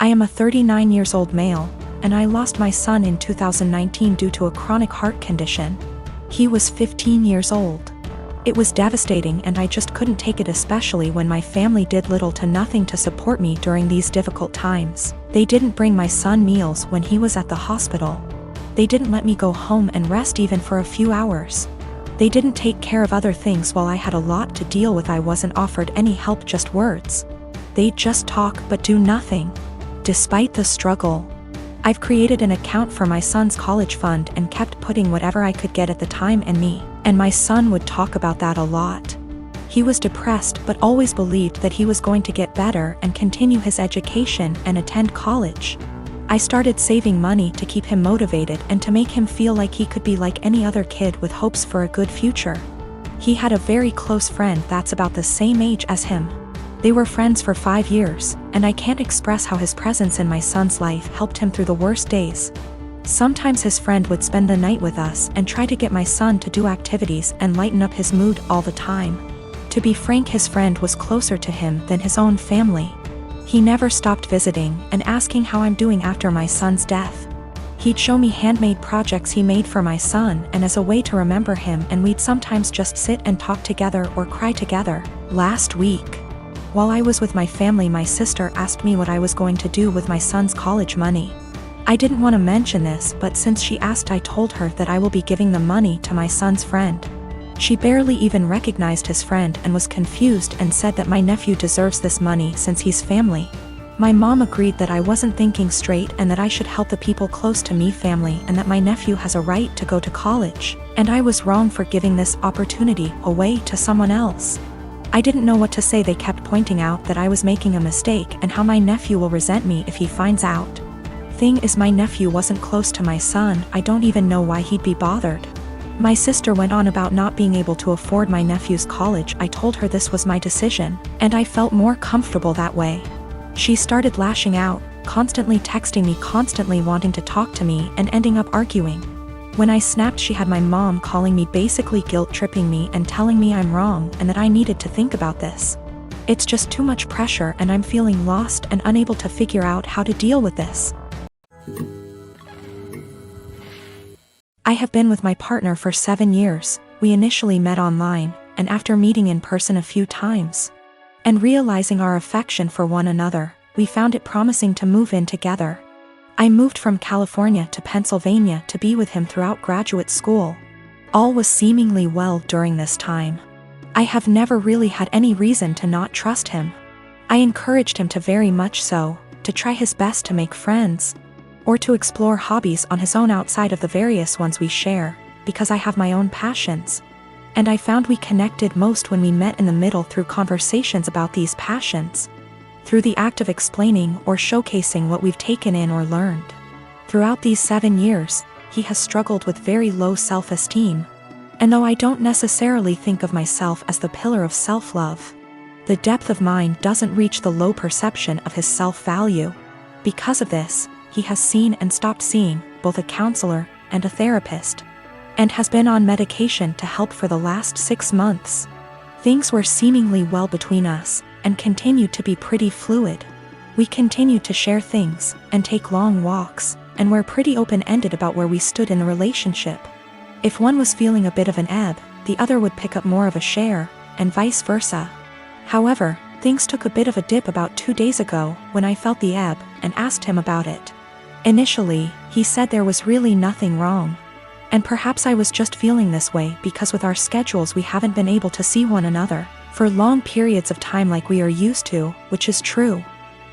I am a 39 years old male, and I lost my son in 2019 due to a chronic heart condition. He was 15 years old. It was devastating and I just couldn't take it, especially when my family did little to nothing to support me during these difficult times. They didn't bring my son meals when he was at the hospital. They didn't let me go home and rest even for a few hours. They didn't take care of other things while I had a lot to deal with. I wasn't offered any help, just words. They'd just talk but do nothing. Despite the struggle, I've created an account for my son's college fund and kept putting whatever I could get at the time, and my son would talk about that a lot. He was depressed but always believed that he was going to get better and continue his education and attend college. I started saving money to keep him motivated and to make him feel like he could be like any other kid with hopes for a good future. He had a very close friend that's about the same age as him. They were friends for 5 years, and I can't express how his presence in my son's life helped him through the worst days. Sometimes his friend would spend the night with us and try to get my son to do activities and lighten up his mood all the time. To be frank, his friend was closer to him than his own family. He never stopped visiting and asking how I'm doing after my son's death. He'd show me handmade projects he made for my son and as a way to remember him, and we'd sometimes just sit and talk together or cry together. Last week, while I was with my family, my sister asked me what I was going to do with my son's college money. I didn't want to mention this, but since she asked, I told her that I will be giving the money to my son's friend. She barely even recognized his friend and was confused and said that my nephew deserves this money since he's family. My mom agreed that I wasn't thinking straight and that I should help the people close to me, family, and that my nephew has a right to go to college, and I was wrong for giving this opportunity away to someone else. I didn't know what to say. They kept pointing out that I was making a mistake and how my nephew will resent me if he finds out. Thing is, my nephew wasn't close to my son. I don't even know why he'd be bothered. My sister went on about not being able to afford my nephew's college. I told her this was my decision, and I felt more comfortable that way. She started lashing out, constantly texting me, constantly wanting to talk to me, and ending up arguing. When I snapped, she had my mom calling me, basically guilt-tripping me and telling me I'm wrong and that I needed to think about this. It's just too much pressure and I'm feeling lost and unable to figure out how to deal with this. I have been with my partner for 7 years. We initially met online, and after meeting in person a few times and realizing our affection for one another, we found it promising to move in together. I moved from California to Pennsylvania to be with him throughout graduate school. All was seemingly well during this time. I have never really had any reason to not trust him. I encouraged him to, very much so, to try his best to make friends, or to explore hobbies on his own outside of the various ones we share, because I have my own passions. And I found we connected most when we met in the middle through conversations about these passions, through the act of explaining or showcasing what we've taken in or learned. Throughout these 7 years, he has struggled with very low self-esteem. And though I don't necessarily think of myself as the pillar of self-love, the depth of mine doesn't reach the low perception of his self-value. Because of this, he has seen and stopped seeing both a counselor and a therapist, and has been on medication to help for the last 6 months. Things were seemingly well between us, and continued to be pretty fluid. We continued to share things, and take long walks, and were pretty open-ended about where we stood in the relationship. If one was feeling a bit of an ebb, the other would pick up more of a share, and vice versa. However, things took a bit of a dip about 2 days ago when I felt the ebb and asked him about it. Initially, he said there was really nothing wrong. And perhaps I was just feeling this way because with our schedules we haven't been able to see one another for long periods of time like we are used to, which is true.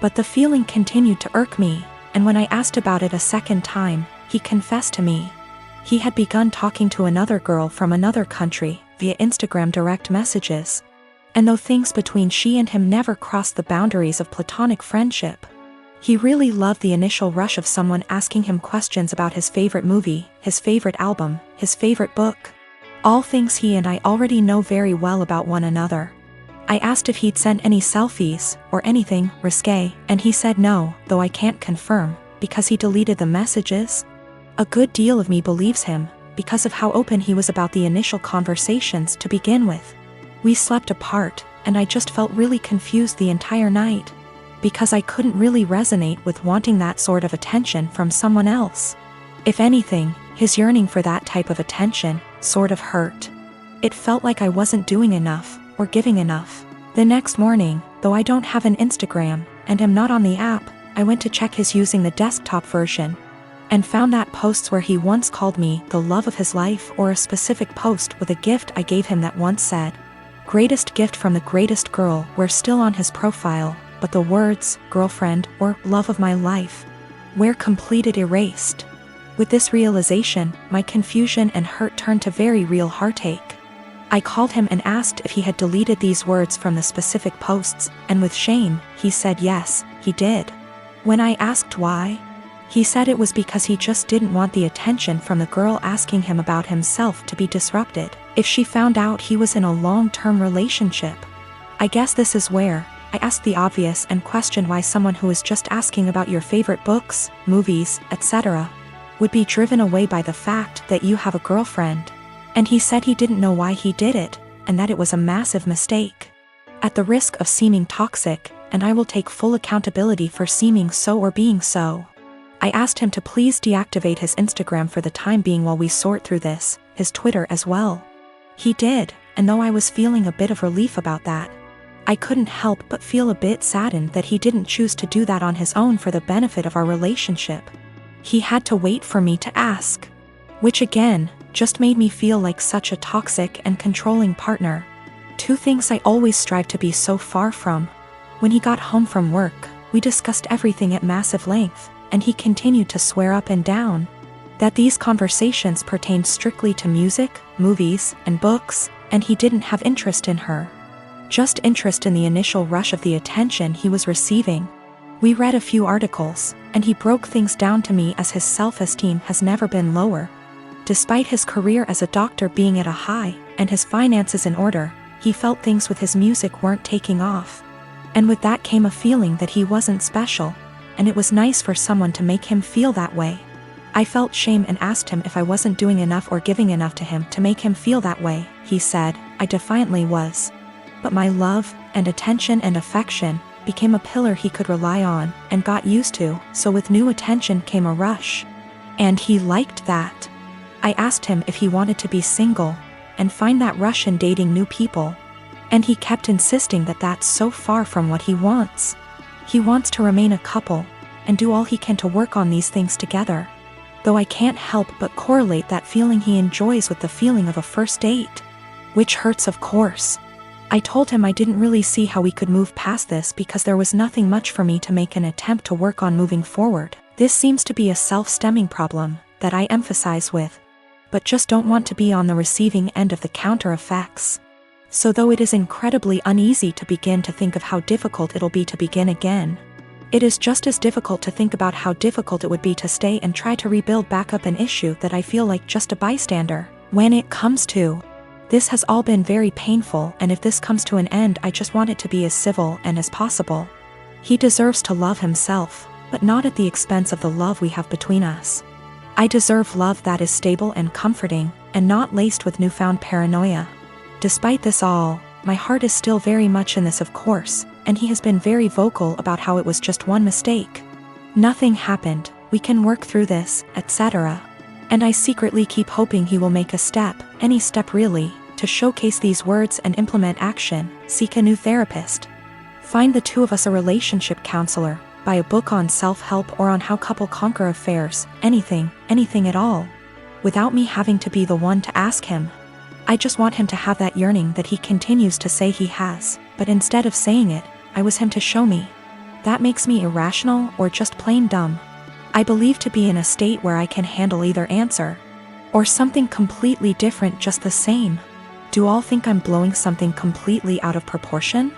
But the feeling continued to irk me, and when I asked about it a second time, he confessed to me he had begun talking to another girl from another country via Instagram direct messages. And though things between she and him never crossed the boundaries of platonic friendship, he really loved the initial rush of someone asking him questions about his favorite movie, his favorite album, his favorite book. All things he and I already know very well about one another. I asked if he'd sent any selfies, or anything risque, and he said no, though I can't confirm, because he deleted the messages. A good deal of me believes him, because of how open he was about the initial conversations to begin with. We slept apart, and I just felt really confused the entire night. because I couldn't really resonate with wanting that sort of attention from someone else. If anything, his yearning for that type of attention sort of hurt. It felt like I wasn't doing enough or giving enough. The next morning, though I don't have an Instagram and am not on the app, I went to check his using the desktop version and found that posts where he once called me the love of his life, or a specific post with a gift I gave him that once said, "Greatest gift from the greatest girl," were still on his profile, but the words girlfriend or love of my life were completed erased. With this realization, my confusion and hurt turned to very real heartache. I called him and asked if he had deleted these words from the specific posts, and with shame, he said yes, he did. When I asked why, he said it was because he just didn't want the attention from the girl asking him about himself to be disrupted if she found out he was in a long-term relationship. I guess this is where I asked the obvious and questioned why someone who is just asking about your favorite books, movies, etc. would be driven away by the fact that you have a girlfriend. And he said he didn't know why he did it, and that it was a massive mistake. At the risk of seeming toxic, and I will take full accountability for seeming so or being so, I asked him to please deactivate his Instagram for the time being while we sort through this, his Twitter as well. He did, and though I was feeling a bit of relief about that, I couldn't help but feel a bit saddened that he didn't choose to do that on his own for the benefit of our relationship. He had to wait for me to ask. Which again, just made me feel like such a toxic and controlling partner. Two things I always strive to be so far from. When he got home from work, we discussed everything at massive length, and he continued to swear up and down that these conversations pertained strictly to music, movies, and books, and he didn't have interest in her. Just interest in the initial rush of the attention he was receiving. We read a few articles, and he broke things down to me as his self-esteem has never been lower. Despite his career as a doctor being at a high, and his finances in order, he felt things with his music weren't taking off. And with that came a feeling that he wasn't special, and it was nice for someone to make him feel that way. I felt shame and asked him if I wasn't doing enough or giving enough to him to make him feel that way. He said, I defiantly was. But my love, and attention and affection, became a pillar he could rely on, and got used to, so with new attention came a rush. And he liked that. I asked him if he wanted to be single, and find that rush in dating new people. And he kept insisting that that's so far from what he wants. He wants to remain a couple, and do all he can to work on these things together. Though I can't help but correlate that feeling he enjoys with the feeling of a first date. Which hurts, of course. I told him I didn't really see how we could move past this because there was nothing much for me to make an attempt to work on moving forward. This seems to be a self-stemming problem that I emphasize with, but just don't want to be on the receiving end of the counter effects. So though it is incredibly uneasy to begin to think of how difficult it'll be to begin again, it is just as difficult to think about how difficult it would be to stay and try to rebuild back up an issue that I feel like just a bystander. When it comes to this has all been very painful, and if this comes to an end, I just want it to be as civil and as possible. He deserves to love himself, but not at the expense of the love we have between us. I deserve love that is stable and comforting, and not laced with newfound paranoia. Despite this all, my heart is still very much in this, of course, and he has been very vocal about how it was just one mistake. Nothing happened, we can work through this, etc. And I secretly keep hoping he will make a step, any step really, to showcase these words and implement action. Seek a new therapist. Find the two of us a relationship counselor. Buy a book on self-help or on how couple conquer affairs. Anything at all. Without me having to be the one to ask him. I just want him to have that yearning that he continues to say he has, but instead of saying it, I was him to show me. That makes me irrational or just plain dumb. I believe to be in a state where I can handle either answer. Or something completely different just the same. Do all think I'm blowing something completely out of proportion?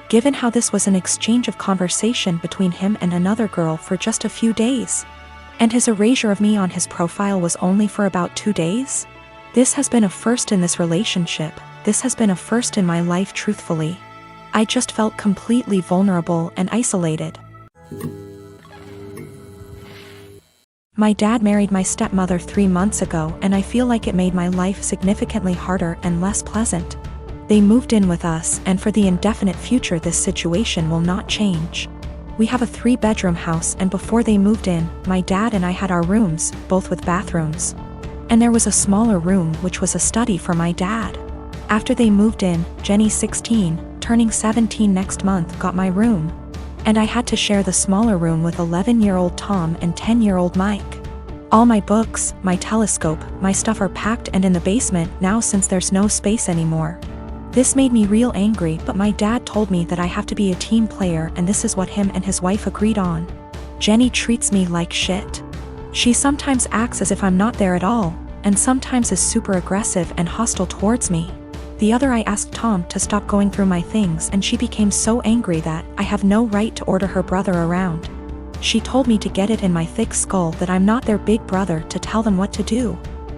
Given how this was an exchange of conversation between him and another girl for just a few days. And his erasure of me on his profile was only for about 2 days? This has been a first in this relationship. This has been a first in my life, truthfully. I just felt completely vulnerable and isolated. My dad married my stepmother 3 months ago, and I feel like it made my life significantly harder and less pleasant. They moved in with us, and for the indefinite future this situation will not change. We have a 3-bedroom house, and before they moved in, my dad and I had our rooms, both with bathrooms. And there was a smaller room which was a study for my dad. After they moved in, Jenny, 16, turning 17 next month, got my room. And I had to share the smaller room with 11-year-old Tom and 10-year-old Mike. All my books, my telescope, my stuff are packed and in the basement now since there's no space anymore. This made me real angry, but my dad told me that I have to be a team player, and this is what him and his wife agreed on. Jenny treats me like shit. She sometimes acts as if I'm not there at all, and sometimes is super aggressive and hostile towards me. The other I asked Tom to stop going through my things, and she became so angry that I have no right to order her brother around. She told me to get it in my thick skull that I'm not their big brother to tell them what to do,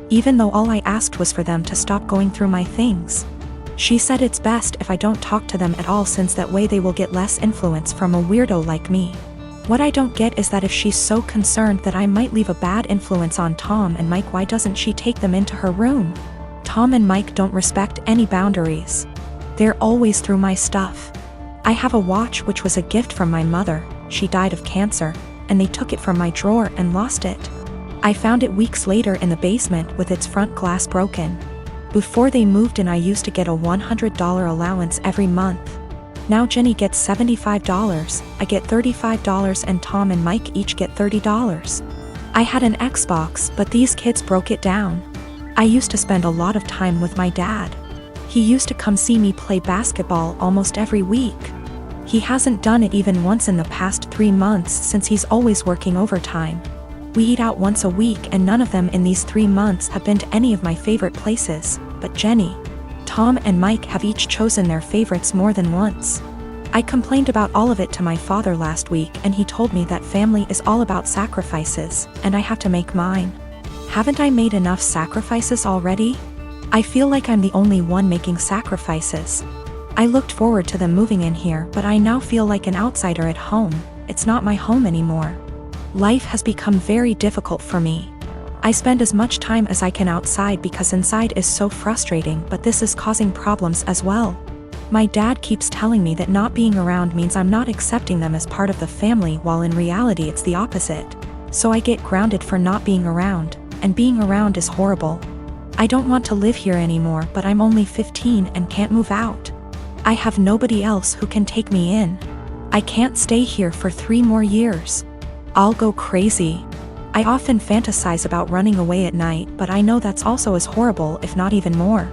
even though all I asked was for them to stop going through my things. She said it's best if I don't talk to them at all, since that way they will get less influence from a weirdo like me. What I don't get is that if she's so concerned that I might leave a bad influence on Tom and Mike, why doesn't she take them into her room? Tom and Mike don't respect any boundaries. They're always through my stuff. I have a watch which was a gift from my mother. She died of cancer, and they took it from my drawer and lost it. I found it weeks later in the basement with its front glass broken. Before they moved in, I used to get a $100 allowance every month. Now Jenny gets $75, I get $35, and Tom and Mike each get $30. I had an Xbox, but these kids broke it down. I used to spend a lot of time with my dad. He used to come see me play basketball almost every week. He hasn't done it even once in the past 3 months since he's always working overtime. We eat out once a week, and none of them in these 3 months have been to any of my favorite places, but Jenny, Tom and Mike have each chosen their favorites more than once. I complained about all of it to my father last week, and he told me that family is all about sacrifices, and I have to make mine. Haven't I made enough sacrifices already? I feel like I'm the only one making sacrifices. I looked forward to them moving in here, but I now feel like an outsider at home. It's not my home anymore. Life has become very difficult for me. I spend as much time as I can outside because inside is so frustrating, but this is causing problems as well. My dad keeps telling me that not being around means I'm not accepting them as part of the family, while in reality it's the opposite. So I get grounded for not being around, and being around is horrible. I don't want to live here anymore, but I'm only 15 and can't move out. I have nobody else who can take me in. I can't stay here for 3 more years. I'll go crazy. I often fantasize about running away at night, but I know that's also as horrible, if not even more.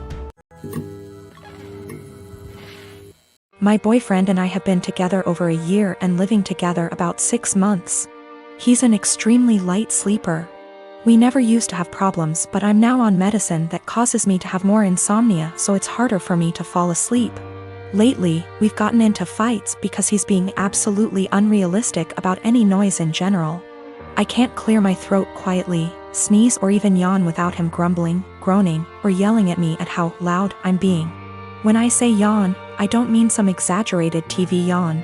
My boyfriend and I have been together over a year and living together about 6 months. He's an extremely light sleeper. We never used to have problems, but I'm now on medicine that causes me to have more insomnia, so it's harder for me to fall asleep. Lately, we've gotten into fights because he's being absolutely unrealistic about any noise in general. I can't clear my throat quietly, sneeze, or even yawn without him grumbling, groaning, or yelling at me at how loud I'm being. When I say yawn, I don't mean some exaggerated TV yawn,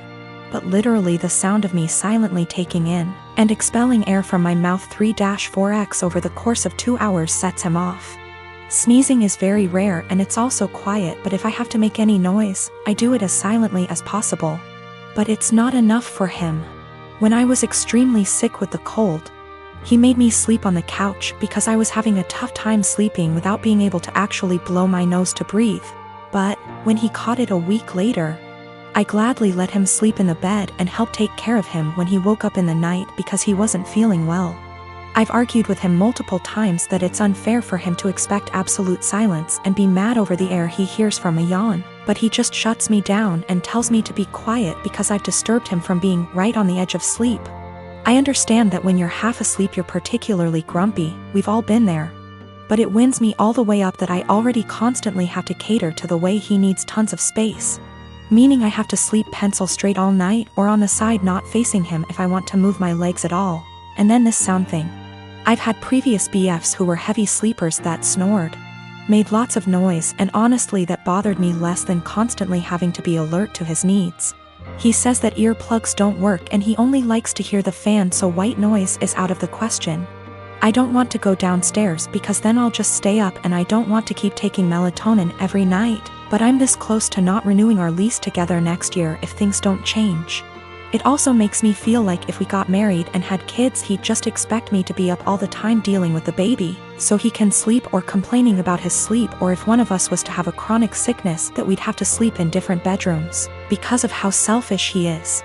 but literally the sound of me silently taking in and expelling air from my mouth 3-4x over the course of 2 hours sets him off. Sneezing is very rare and it's also quiet, but if I have to make any noise, I do it as silently as possible. But it's not enough for him. When I was extremely sick with the cold, he made me sleep on the couch because I was having a tough time sleeping without being able to actually blow my nose to breathe. But when he caught it a week later, I gladly let him sleep in the bed and helped take care of him when he woke up in the night because he wasn't feeling well. I've argued with him multiple times that it's unfair for him to expect absolute silence and be mad over the air he hears from a yawn, but he just shuts me down and tells me to be quiet because I've disturbed him from being right on the edge of sleep. I understand that when you're half asleep you're particularly grumpy, we've all been there. But it winds me all the way up that I already constantly have to cater to the way he needs tons of space. Meaning I have to sleep pencil straight all night or on the side not facing him if I want to move my legs at all. And then this sound thing. I've had previous BFs who were heavy sleepers that snored, made lots of noise, and honestly that bothered me less than constantly having to be alert to his needs. He says that earplugs don't work and he only likes to hear the fan, so white noise is out of the question. I don't want to go downstairs because then I'll just stay up, and I don't want to keep taking melatonin every night, but I'm this close to not renewing our lease together next year if things don't change. It also makes me feel like if we got married and had kids, he'd just expect me to be up all the time dealing with the baby, so he can sleep, or complaining about his sleep, or if one of us was to have a chronic sickness that we'd have to sleep in different bedrooms, because of how selfish he is.